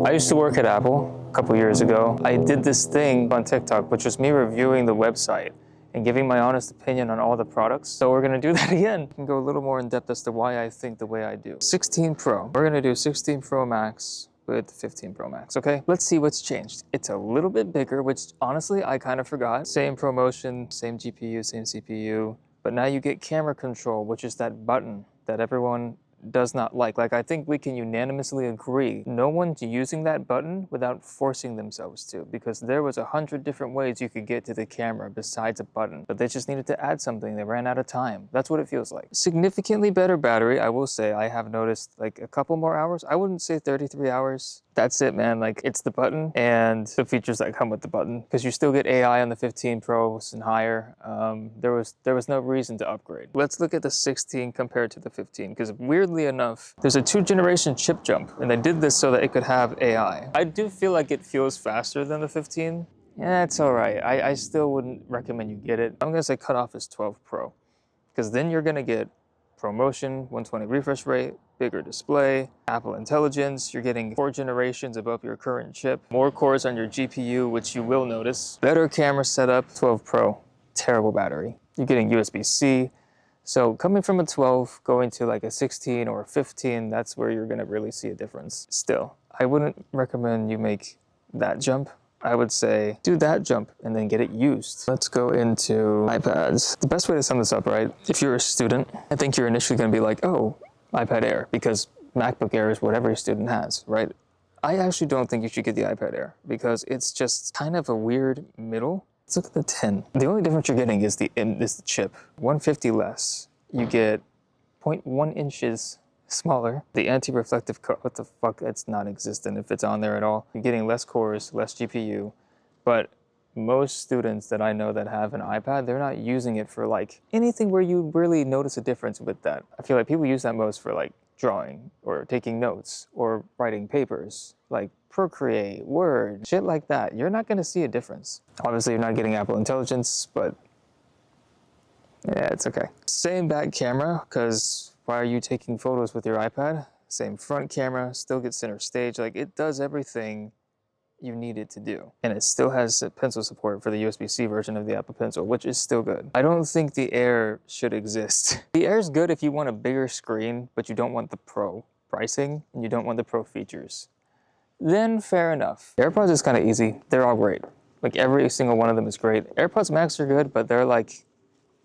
I used to work at Apple a couple years ago. I did this thing on TikTok, which was me reviewing the website and giving my honest opinion on all the products. So we're gonna do that again and go a little more in depth as to why I think the way I do. 16 Pro. We're gonna do 16 Pro Max with 15 Pro Max, okay? Let's see what's changed. It's a little bit bigger, which honestly, I kind of forgot. Same ProMotion, same GPU, same CPU, but now you get camera control, which is that button that everyone does not like. Like, I think we can unanimously agree, no one's using that button without forcing themselves to, because there was 100 different ways you could get to the camera besides a button, but they just needed to add something. They ran out of time. That's what it feels like. Significantly better battery, I will say. I have noticed like a couple more hours. I wouldn't say 33 hours. That's it, man. Like, it's the button and the features that come with the button, because you still get AI on the 15 Pros and higher. There was no reason to upgrade. Let's look at the 16 compared to the 15, because weirdly enough, there's a 2-generation chip jump, and they did this so that it could have AI. I do feel like it feels faster than the 15. Yeah, it's all right. I still wouldn't recommend you get it. I'm gonna say cutoff is 12 Pro, because then you're gonna get ProMotion, 120 refresh rate, bigger display, Apple Intelligence, you're getting 4 generations above your current chip, more cores on your GPU, which you will notice, better camera setup. 12 Pro, terrible battery. You're getting USB-C. So coming from a 12, going to like a 16 or a 15, that's where you're gonna really see a difference. Still, I wouldn't recommend you make that jump. I would say do that jump and then get it used. Let's go into iPads. The best way to sum this up, right? If you're a student, I think you're initially gonna be like, oh, iPad Air, because MacBook Air is what every student has, right? I actually don't think you should get the iPad Air, because it's just kind of a weird middle. Let's look at the 10. The only difference you're getting is the chip. 150 less. You get 0.1 inches smaller. The anti-reflective coat, what the fuck, it's non-existent if it's on there at all. You're getting less cores, less GPU, but most students that I know that have an iPad, they're not using it for like anything where you really notice a difference with that. I feel like people use that most for like drawing or taking notes or writing papers, like Procreate, Word, shit like that. You're not gonna see a difference. Obviously, you're not getting Apple Intelligence, but yeah, it's okay. Same back camera, because why are you taking photos with your iPad? Same front camera, still gets center stage. Like, it does everything you need it to do. And it still has pencil support for the USB-C version of the Apple Pencil, which is still good. I don't think the Air should exist. The Air's good if you want a bigger screen, but you don't want the Pro pricing and you don't want the Pro features. Then fair enough. AirPods is kind of easy. They're all great. Like, every single one of them is great. AirPods Max are good, but they're like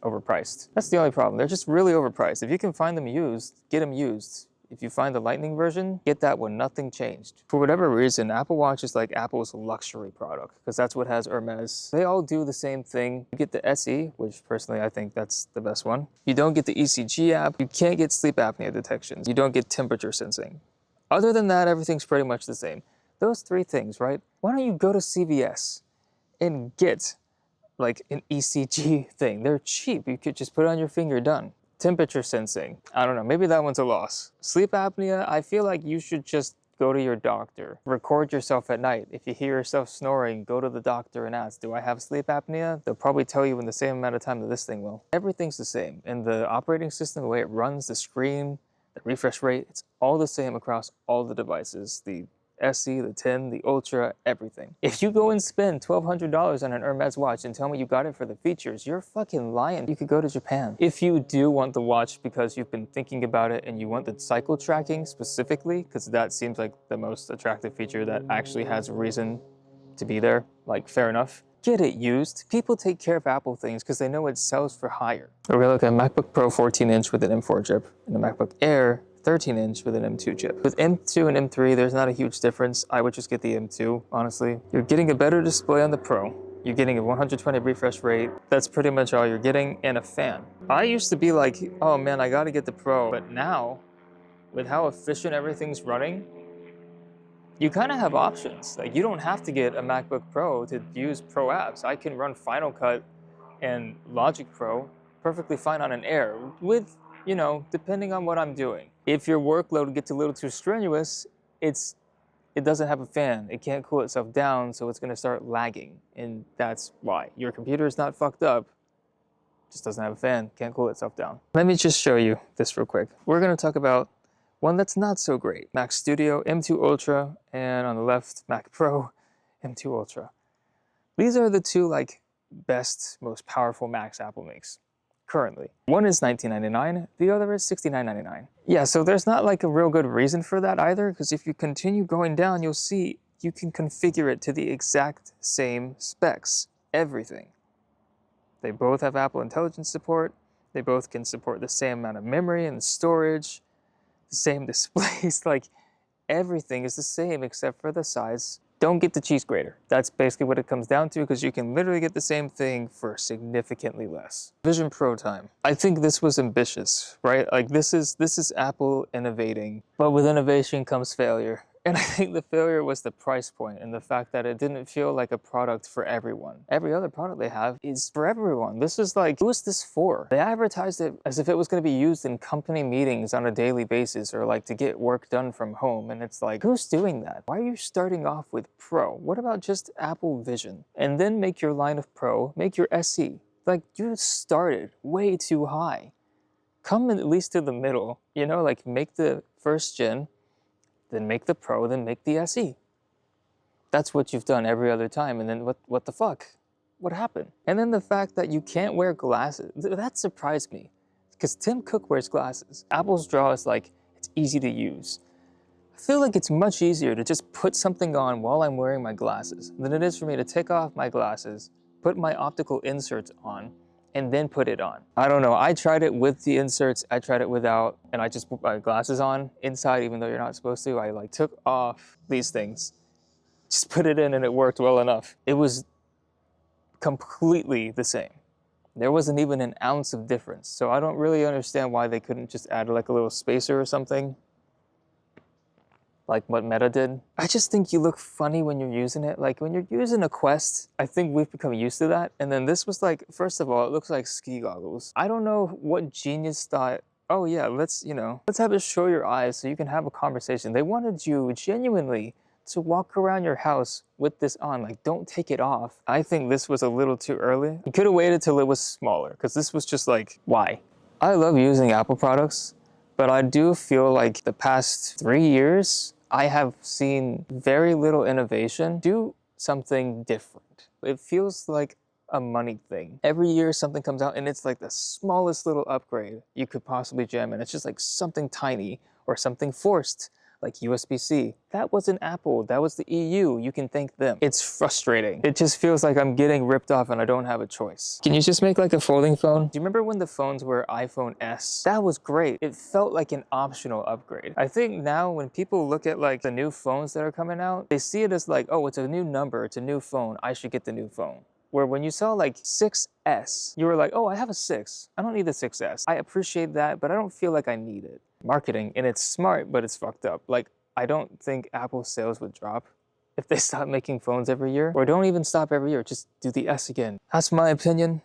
overpriced. That's the only problem. They're just really overpriced. If you can find them used, get them used. If you find the Lightning version, get that one, nothing changed. For whatever reason, Apple Watch is like Apple's luxury product, because that's what has Hermes. They all do the same thing. You get the SE, which personally I think that's the best one. You don't get the ECG app. You can't get sleep apnea detections. You don't get temperature sensing. Other than that, everything's pretty much the same. Those 3 things, right? Why don't you go to CVS and get like an ECG thing? They're cheap. You could just put it on your finger, done. Temperature sensing, I don't know, maybe that one's a loss. Sleep apnea, I feel like you should just go to your doctor. Record yourself at night. If you hear yourself snoring, go to the doctor and ask, do I have sleep apnea? They'll probably tell you in the same amount of time that this thing will. Everything's the same. And the operating system, the way it runs, the screen, the refresh rate, it's all the same across all the devices. The SE, the 10, the Ultra, everything. If you go and spend $1,200 on an Hermes watch and tell me you got it for the features, you're fucking lying. You could go to Japan. If you do want the watch because you've been thinking about it and you want the cycle tracking specifically, because that seems like the most attractive feature that actually has a reason to be there, like, fair enough. Get it used. People take care of Apple things because they know it sells for higher. We're gonna look at a MacBook Pro 14-inch with an M4 chip and a MacBook Air 13-inch with an M2 chip. With M2 and M3, there's not a huge difference. I would just get the M2, honestly. You're getting a better display on the Pro. You're getting a 120 refresh rate. That's pretty much all you're getting, and a fan. I used to be like, oh man, I gotta get the Pro. But now, with how efficient everything's running, you kind of have options. Like, you don't have to get a MacBook Pro to use Pro apps. I can run Final Cut and Logic Pro perfectly fine on an Air with, you know, depending on what I'm doing. If your workload gets a little too strenuous, it doesn't have a fan. It can't cool itself down, so it's gonna start lagging. And that's why. Your computer is not fucked up, just doesn't have a fan, can't cool itself down. Let me just show you this real quick. We're gonna talk about one that's not so great. Mac Studio M2 Ultra, and on the left, Mac Pro M2 Ultra. These are the two like best, most powerful Macs Apple makes currently. One is $19.99, the other is $69.99. Yeah, so there's not like a real good reason for that either, because if you continue going down, you'll see you can configure it to the exact same specs, everything. They both have Apple Intelligence support. They both can support the same amount of memory and storage, the same displays, like everything is the same except for the size. Don't get the cheese grater. That's basically what it comes down to, because you can literally get the same thing for significantly less. Vision Pro time. I think this was ambitious, right? Like this is Apple innovating, but with innovation comes failure. And I think the failure was the price point and the fact that it didn't feel like a product for everyone. Every other product they have is for everyone. This is like, who is this for? They advertised it as if it was going to be used in company meetings on a daily basis, or like to get work done from home. And it's like, who's doing that? Why are you starting off with Pro? What about just Apple Vision? And then make your line of Pro, make your SE. Like, you started way too high. Come at least to the middle, you know, like make the first gen, then make the Pro, then make the SE. That's what you've done every other time. And then what the fuck? What happened? And then the fact that you can't wear glasses, that surprised me. Because Tim Cook wears glasses. Apple's draw is like, it's easy to use. I feel like it's much easier to just put something on while I'm wearing my glasses than it is for me to take off my glasses, put my optical inserts on, and then put it on. I don't know, I tried it with the inserts, I tried it without, and I just put my glasses on inside even though you're not supposed to. I like took off these things, just put it in, and it worked well enough. It was completely the same. There wasn't even an ounce of difference. So I don't really understand why they couldn't just add like a little spacer or something, like what Meta did. I just think you look funny when you're using it. Like when you're using a Quest, I think we've become used to that. And then this was like, first of all, it looks like ski goggles. I don't know what genius thought, oh yeah, let's have it show your eyes so you can have a conversation. They wanted you genuinely to walk around your house with this on, like don't take it off. I think this was a little too early. You could have waited till it was smaller, because this was just like, why? I love using Apple products, but I do feel like the past 3 years, I have seen very little innovation. Do something different. It feels like a money thing. Every year something comes out and it's like the smallest little upgrade you could possibly jam in. It's just like something tiny or something forced, like USB-C. That wasn't Apple, that was the EU. You can thank them. It's frustrating. It just feels like I'm getting ripped off and I don't have a choice. Can you just make like a folding phone? Do you remember when the phones were iPhone S? That was great. It felt like an optional upgrade. I think now when people look at like the new phones that are coming out, they see it as like, oh, it's a new number, it's a new phone, I should get the new phone. Where when you saw like 6S, you were like, oh, I have a 6. I don't need the 6S. I appreciate that, but I don't feel like I need it. Marketing, and it's smart, but it's fucked up. Like, I don't think Apple sales would drop if they stop making phones every year, or don't even stop every year, just do the S again. That's my opinion.